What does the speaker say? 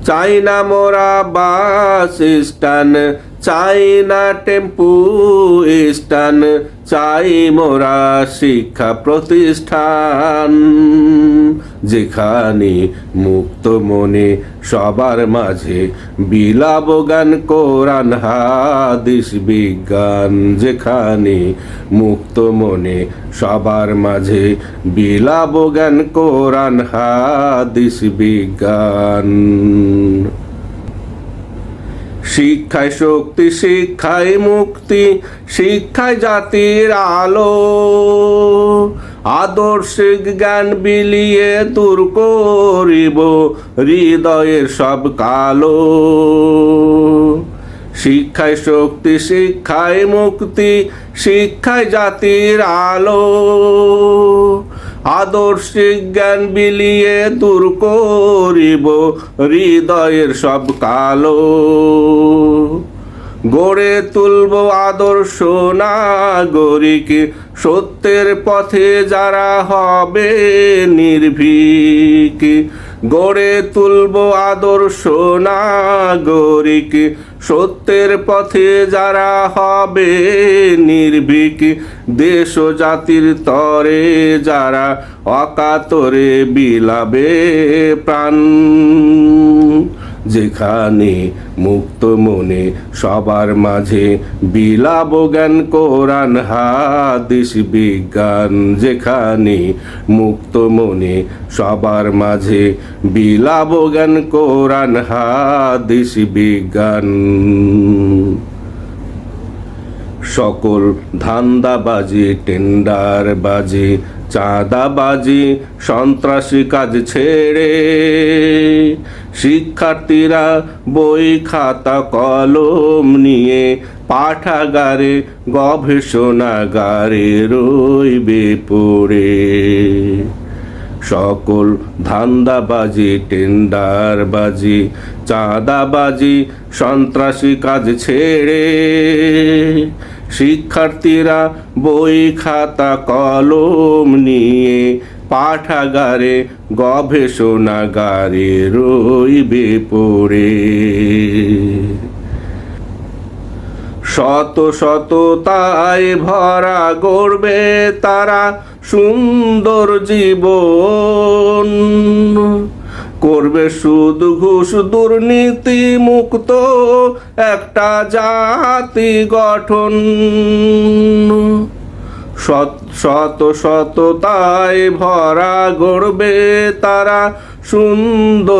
চাই না মোরা বাস স্ট্যান্ড, চাই না টেম্পু স্ট্যান্ড, চাই মোরা শিক্ষা প্রতিষ্ঠান, যেখানে মুক্ত মনে সবার মাঝে বিলাব গান কোরআন হাদিস বিজ্ঞান, যেখানে মুক্ত মনে সবার মাঝে বিলাব গান কোরআন হাদিস বিজ্ঞান। শিক্ষায় শক্তি, শিক্ষায় মুক্তি, শিক্ষায় জাতির আলো, আদর্শিক জ্ঞান বিলিয়ে দূর করিব হৃদয়ের সব কালো। শিক্ষায় শক্তি, শিক্ষায় মুক্তি, শিক্ষায় জাতির আলো, আদর্শিক জ্ঞান বিলিয়ে দূর করিব হৃদয়ের সব কালো। গড়ে তুলব আদর্শ নাগরিক, সত্যের পথে যারা হবে নির্ভীক। গড়ে তুলব আদর্শ নাগরিক, সত্যের পথে যারা হবে নির্ভীক। দেশ ও জাতির তরে যারা অকাতরে বিলাবে প্রাণ, যেখানে মুক্ত মনে সবার মাঝে বিলাব জ্ঞান কোরআন হাদিস বিজ্ঞান, যেখানে মুক্ত মনে সবার মাঝে বিলাব জ্ঞান কোরআন হাদিস বিজ্ঞান। সকল ধান্দাবাজি, টেন্ডারবাজি, চাঁদাবাজি, সন্ত্রাসী কাজ ছেড়ে শিক্ষার্থীরা বই খাতা কলম নিয়ে পাঠাগারে গবেষণাগারে রইবে পড়ে। সকল ধান্দাবাজি, টেন্ডারবাজি, চাঁদাবাজি, সন্ত্রাসী কাজ ছেড়ে শিক্ষার্থীরা বই খাতা কলম নিয়ে পাঠাগারে গবেষণাগারে রইবে পড়ে। শত শত তাই ভরা গড়বে তারা সুন্দর জীবন, করবে সুদ ঘুষ দুর্নীতি মুক্ত একটা জাতি গঠন। শত শত তাই ভরা গড়বে তারা সুন্দর